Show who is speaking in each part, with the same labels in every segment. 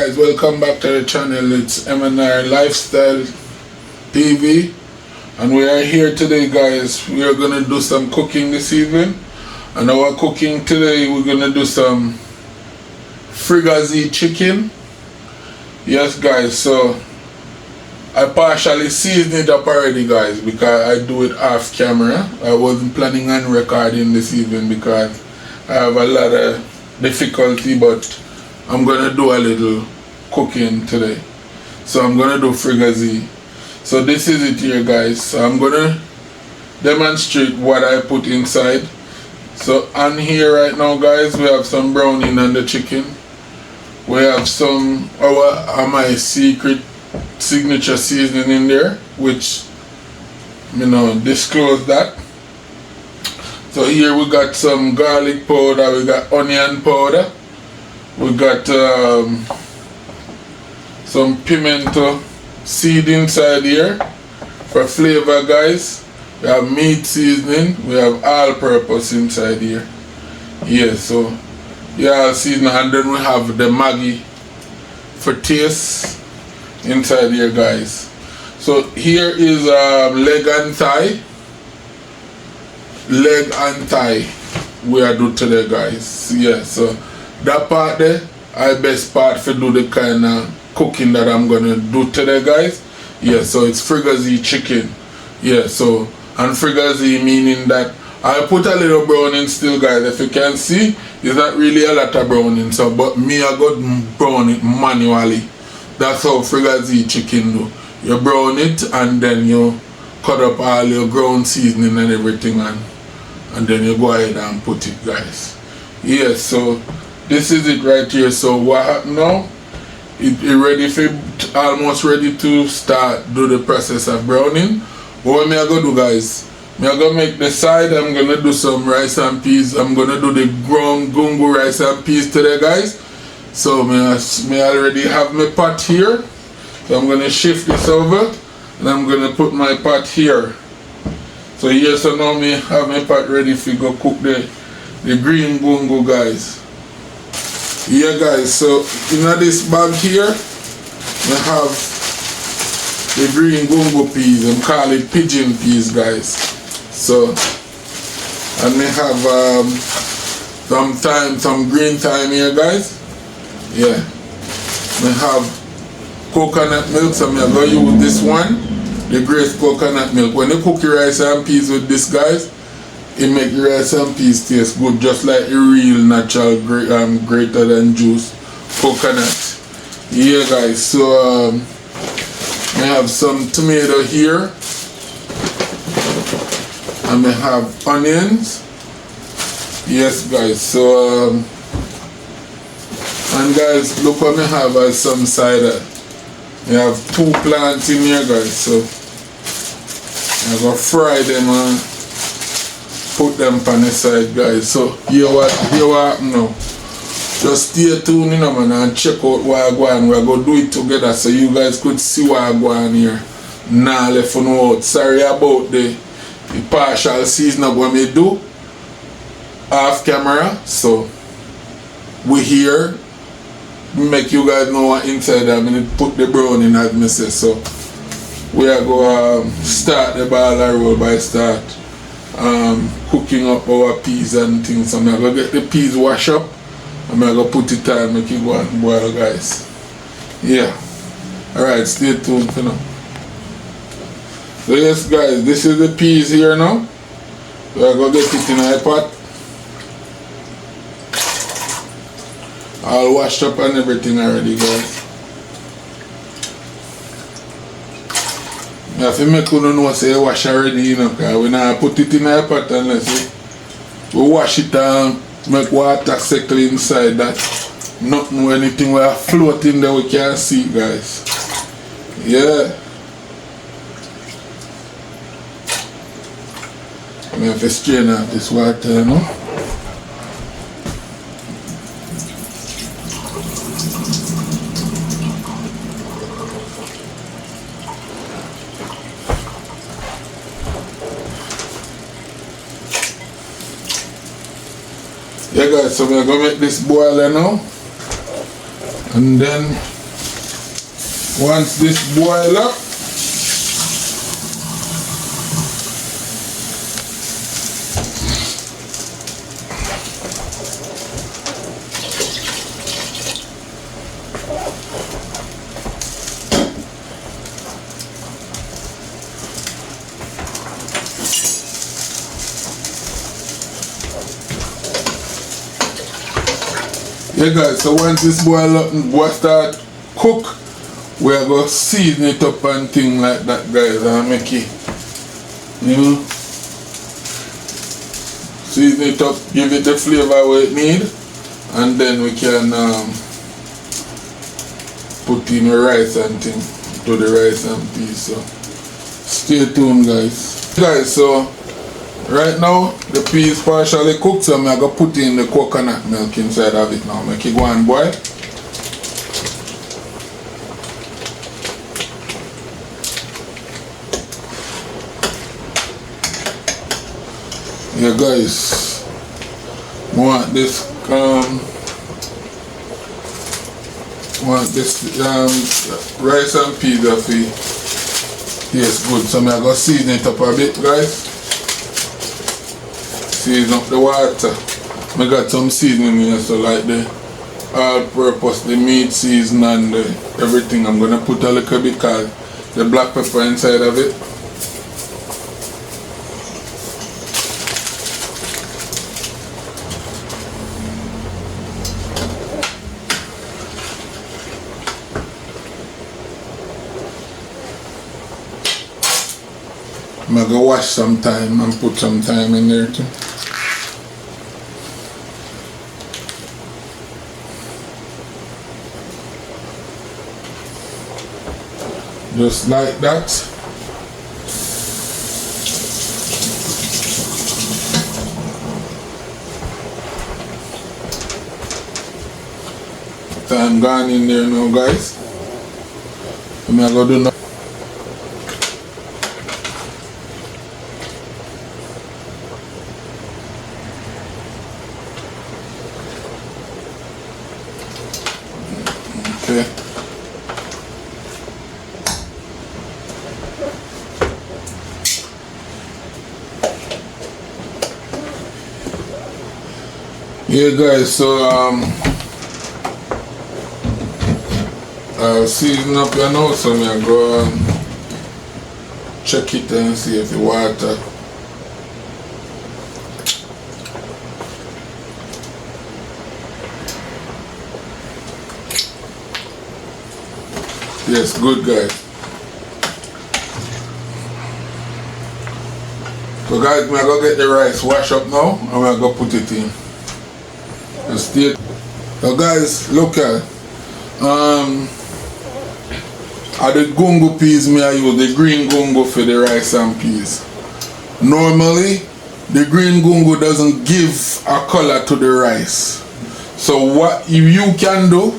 Speaker 1: guys, welcome back to the channel. It's MNR Lifestyle TV, and we are here today, guys. We are gonna do some cooking this evening, and our cooking today, we're gonna do some Fricasse chicken. Yes, guys, so I partially seasoned it up already, guys, because I do it off camera. I wasn't planning on recording this evening because I have a lot of difficulty, but I'm gonna do a little cooking today. So I'm gonna do Fricasse. So this is it here, guys. So I'm gonna demonstrate what I put inside. So on here right now, guys, we have some browning on the chicken. We have some my secret signature seasoning in there, which disclose that. So here we got some garlic powder, we got onion powder, we got some pimento seed inside here for flavor, guys. We have meat seasoning, we have all-purpose inside here. Yeah, so yeah, seasoning, and then we have the Maggi for taste inside here, guys. So here is leg and thigh we are do today, guys. Yeah, so that part there, I best part for do the kind of cooking that I'm gonna do today, guys. Yeah, so it's Fricasse chicken. Yeah, so, and Fricasse meaning that I put a little browning still, guys. If you can see, it's not really a lot of browning, so but me I got brown it manually. That's how Fricasse chicken do. You brown it and then you cut up all your ground seasoning and everything, and then you go ahead and put it, guys. Yeah, so this is it right here. So what happened now? It ready for, almost ready to start do the process of browning. What me I go do, guys? Me I go make the side. I'm gonna do some rice and peas. I'm gonna do the ground gungo rice and peas today, guys. So me already have my pot here. So I'm gonna shift this over, and I'm gonna put my pot here. So here, so now me have my pot ready to go cook the green gungo, guys. Yeah, guys, so in this bag here, we have the green gungo peas. I call it pigeon peas, guys. So, and we have some green thyme here, guys. Yeah, we have coconut milk, so I'm going to use this one, the Grace coconut milk. When you cook your rice and peas with this, guys, it make your rice and peas taste good, just like a real natural greater than juice coconut. Yeah, guys, so we have some tomato here, and we have onions. Yes, guys, so and guys, look what we have as some cider. We have 2 plants in here, guys, so I'm gonna fry them and put them on the side, guys. So here what now. Just stay tuned, man, and check out what I go on. We're gonna do it together so you guys could see what I go on here. Nah, left for no out. Sorry about the partial season of what we do off camera. So we here. Make you guys know what inside I'm gonna put the browning as me say. So we are going to start the ball and roll by start cooking up our peas and things. So I'm going to get the peas washed up, and I'm going to put it on, make it go and boil, guys. Yeah, alright, stay tuned for now. So yes, guys, this is the peas here now. So I'm going to get it in a pot, all washed up and everything already, guys. I have to make you know say wash already, because we not put it in a pot unless we wash it and make water settle inside that. Nothing, anything will float in there we can see, guys. Yeah. I have to strain out this water, you know. Yeah, guys, so we're gonna make this boil now, and then Once this boil up, yeah guys, so once this boil up and start cook, we are going to season it up and thing like that guys, and make it, you know, season it up, give it the flavor we need, and then we can put in the rice and thing, to the rice and peas. So stay tuned guys. Guys, so right now the peas partially cooked, so I'm going to put in the coconut milk inside of it now, make it go and boil. Yeah guys, want this rice and peas of it tastes good, so I'm gonna season it up a bit guys. Season up the water. I got some seasoning here, so like the all-purpose, the meat season and everything. I'm gonna put a little bit called the black pepper inside of it. I'm gonna wash some time and put some time in there too. Just like that. Time gone in there now guys. I'm gonna do now. Okay. Yeah guys, so I'll season up your nose, so I go check it and see if the water yes, good guys. So guys, I'm gonna get the rice wash up now and I'm gonna put it in. Just stay. So guys, look at the gungo peas I use the green gungo for the rice and peas. Normally the green gungo doesn't give a color to the rice. So what you can do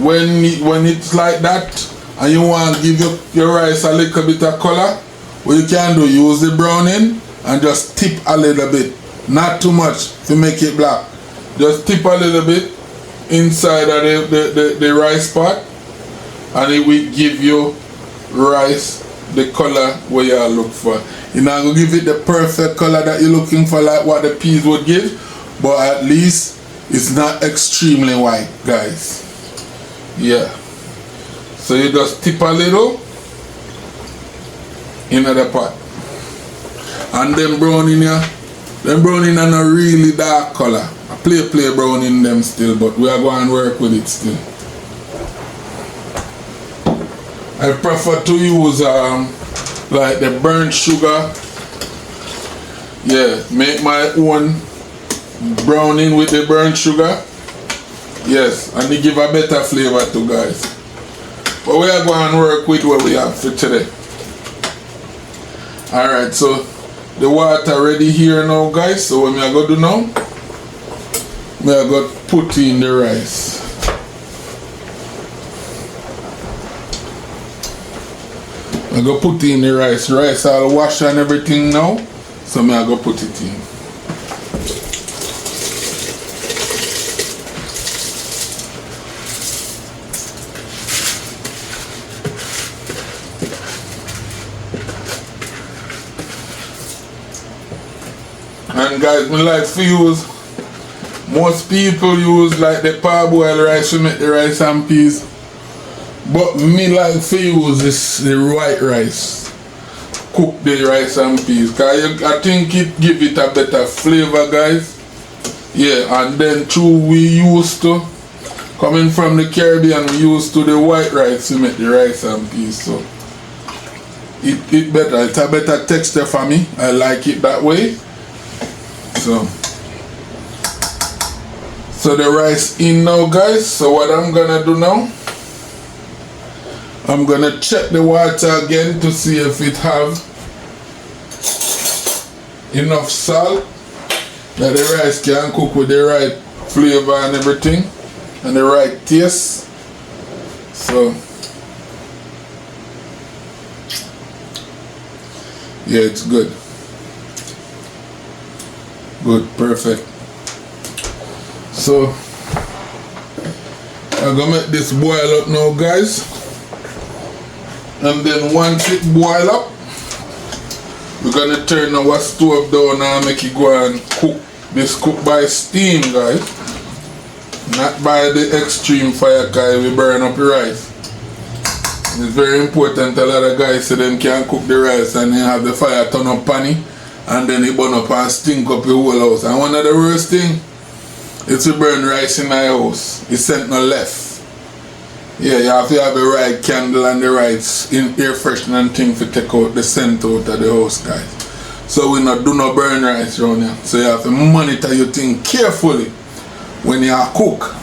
Speaker 1: when it's like that and you want to give your rice a little bit of color, what you can do, use the browning and just tip a little bit, not too much to make it black. Just tip a little bit inside of the rice pot, and it will give you rice the color where you look for. You're not going to give it the perfect color that you're looking for like what the peas would give, but at least it's not extremely white guys. Yeah, so you just tip a little in the pot, and then browning here. Them browning are not really dark color. I play brown in them still, but we are going to work with it still. I prefer to use like the burnt sugar. Yeah, make my own browning with the burnt sugar. Yes, and it give a better flavor to guys. But we are going to work with what we have for today. Alright, so the water ready here now guys. So what I go do now, I go put in the rice. I go put in the rice. Rice I'll wash and everything now. So I go put it in. And guys, me like to use, most people use like the parboiled rice to make the rice and peas. But me like to use this, the white rice. Cook the rice and peas. Cause I think it give it a better flavor, guys. Yeah, and then too we used to, coming from the Caribbean, we used to the white rice to make the rice and peas. So it better, it's a better texture for me. I like it that way. So the rice in now, guys. So what I'm gonna do now, I'm gonna check the water again to see if it have enough salt that the rice can cook with the right flavor and everything and the right taste. So yeah, it's good. Good, perfect. So I'm gonna make this boil up now, guys. And then once it boil up, we're gonna turn our stove down and make it go and cook. This cook by steam, guys. Not by the extreme fire, because we burn up the rice. It's very important. A lot of guys say them can cook the rice and then have the fire turn up on it, and then it burn up and stink up the whole house. And one of the worst thing is to burn rice in my house. It's sent no left. Yeah, you have to have the right candle and the right air freshener and thing to take out the scent out of the house, guys. So we not do no burn rice around here. So you have to monitor your thing carefully when you cook.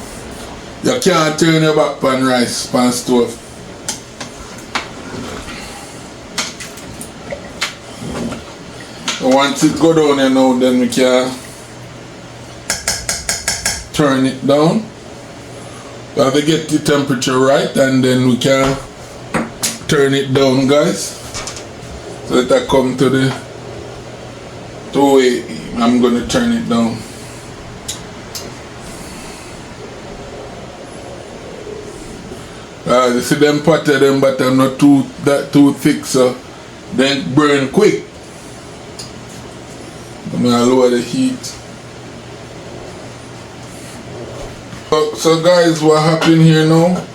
Speaker 1: You can't turn your back pan rice pan stove. So once it go down here now, then we can turn it down. We have to get the temperature right, and then we can turn it down, guys. So that I come to the 280. I'm gonna turn it down. You see them pot of them, but I'm not too thick, so they burn quick. I'm gonna lower the heat. So guys, what happened here now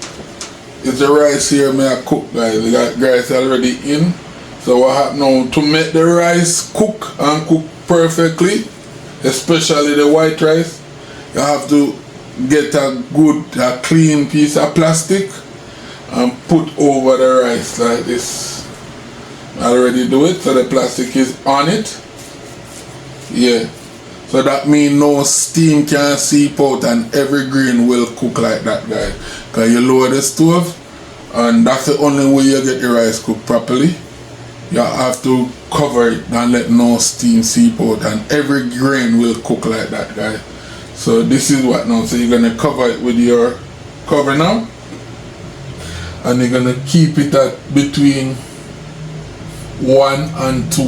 Speaker 1: is the rice here I cook, guys. We got rice already in. So what happened now, to make the rice cook and cook perfectly, especially the white rice, you have to get a good, clean piece of plastic and put over the rice like this. I already do it, so the plastic is on it. Yeah. So that means no steam can seep out and every grain will cook like that, guys. Because you lower the stove and that's the only way you get the rice cooked properly. You have to cover it and let no steam seep out and every grain will cook like that, guys. So this is what now. So you're going to cover it with your cover now. And you're going to keep it at between 1 and 2.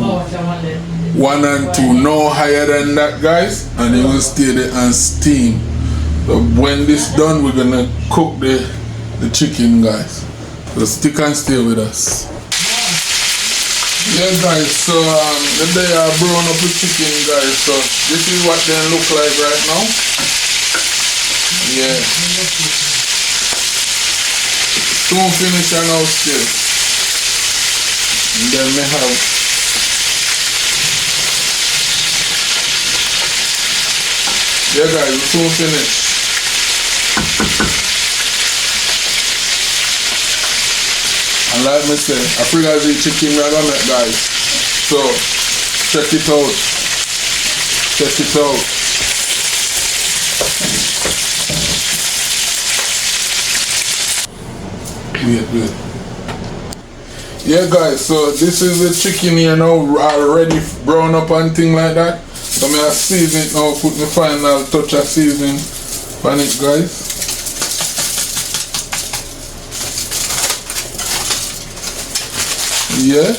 Speaker 1: 1 and 2, no higher than that, guys, and it will stay there and steam. So when this done, we're gonna cook the chicken, guys. So stick and stay with us. Yeah, guys, so they are brown up the chicken, guys. So this is what they look like right now. Yeah. Soon finish and now still. And then we have yeah, guys, we're soon finished. And like me say, I forgot the chicken we're gonna make, guys. So, check it out. Check it out. Wait. Yeah, guys, so this is the chicken here now, already brown up and thing like that. So I season it now, put the final touch of seasoning on it, guys. Yeah.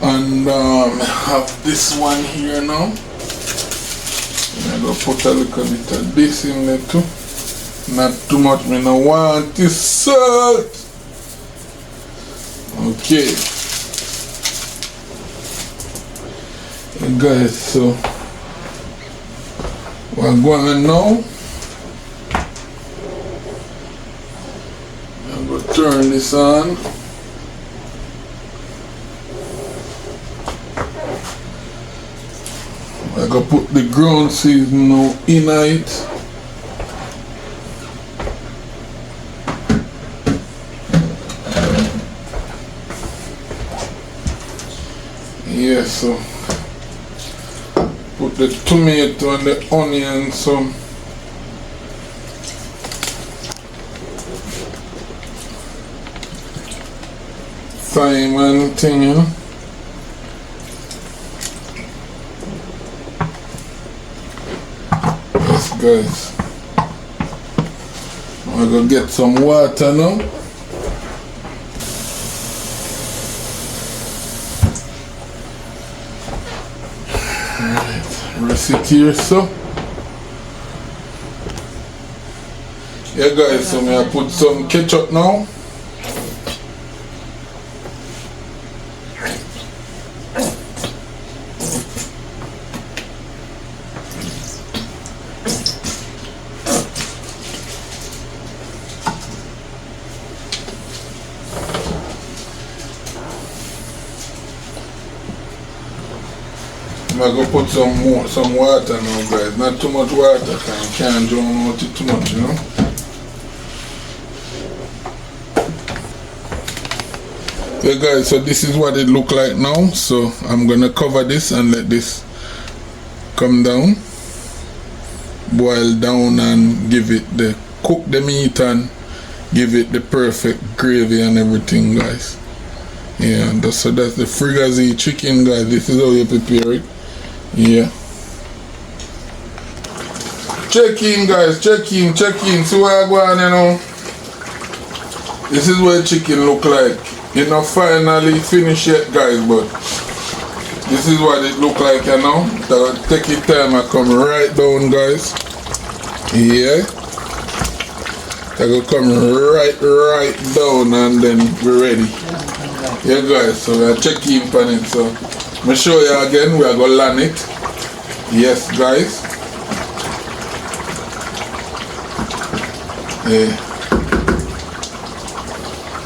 Speaker 1: And I have this one here now. I'm going to put a little bit of this in there too. Not too much, I don't want this salt. Okay. guys, so we're going now. I'm going to turn this on. I'm going to put the ground seasoning now in it. Yeah, so put the tomato and the onion, some thyme and thing, you know. Yes, guys. I'm gonna get some water now. Recipe here, so yeah guys, so I put some ketchup now. I'm gonna put some water now, guys. Not too much water, because you can't drown out it too much, you know. Yeah guys, so this is what it look like now. So I'm gonna cover this and let this come down, boil down, and give it the cook the meat and give it the perfect gravy and everything, guys. Yeah, so that's the fricasse chicken, guys. This is how you prepare it. Yeah. Check in, guys. Check in. See where I go on, you know. This is what chicken look like. It's not finally finished yet, guys, but this is what it look like, you know. So take your time. I come right down, guys. Yeah. I go come right down, and then we're ready. Yeah, guys. So we're checking on it. So I'm show you again. We are gonna land it. Yes, guys.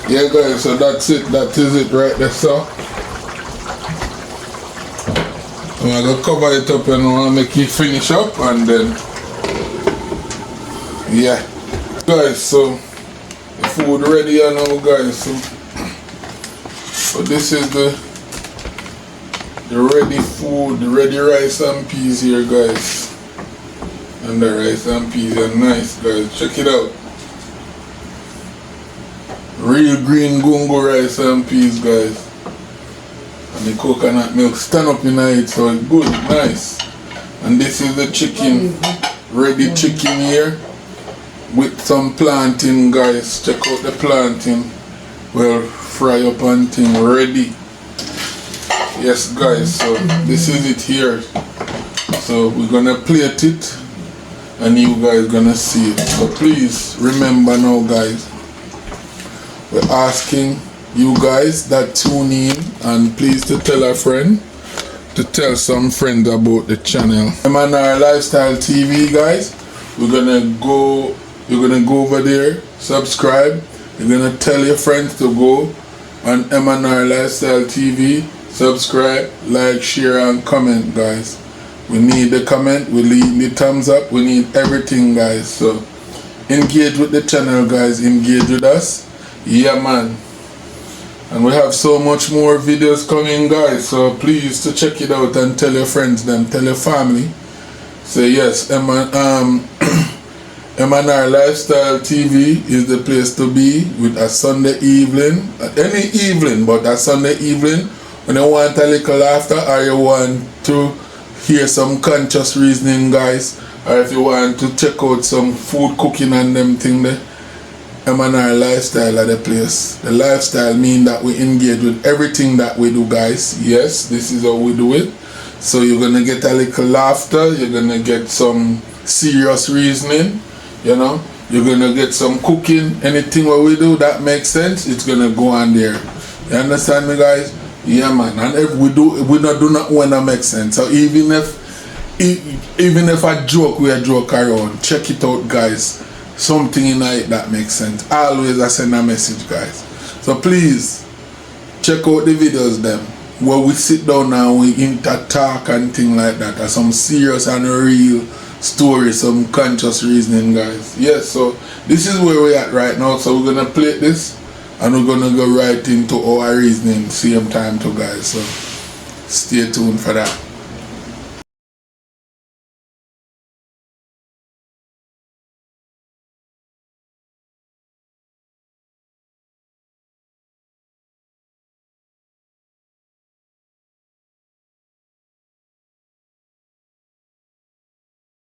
Speaker 1: Yeah, guys. So that's it. That is it right there, so I'm gonna cover it up and I'll make it finish up, and then yeah, guys. So the food ready now, guys. So this is the ready food, the ready rice and peas here, guys. And the rice and peas are nice, guys. Check it out. Real green gungo rice and peas, guys. And the coconut milk stand up in it, so it's good, nice. And this is the chicken, ready chicken here with some plantain, guys. Check out the plantain. Well, fry up and thing ready. Yes, guys, so this is it here. So we're gonna plate it and you guys gonna see it. So please remember now, guys, we're asking you guys that tune in, and please to tell a friend, to tell some friends about the channel. M&R Lifestyle TV, guys. You're gonna go over there, subscribe. You're gonna tell your friends to go on M&R Lifestyle TV. Subscribe, like, share, and comment, guys. We need the comment, we need the thumbs up, we need everything, guys. So engage with the channel, guys. Engage with us. Yeah, man. And we have so much more videos coming, guys. So please to check it out and tell your friends, them, tell your family. Say yes, M&R Lifestyle TV is the place to be with a Sunday evening, any evening, but a Sunday evening when you want a little laughter, or you want to hear some conscious reasoning, guys, or if you want to check out some food cooking and them thing there, M&R Lifestyle at the place. The lifestyle mean that we engage with everything that we do, guys. Yes, this is how we do it. So you're gonna get a little laughter, you're gonna get some serious reasoning, you know, you're gonna get some cooking. Anything what we do that makes sense, it's gonna go on there. You understand me, guys? Yeah, man. And if we not do not when that makes sense. So even if I joke, we a joke around. Check it out, guys. Something in it that makes sense. Always I send a message, guys. So please check out the videos them where we sit down and we talk and thing like that. Or some serious and real story, some conscious reasoning, guys. Yes, so this is where we're at right now. So we're gonna play this and we're gonna go right into our reasoning same time too, guys. So stay tuned for that.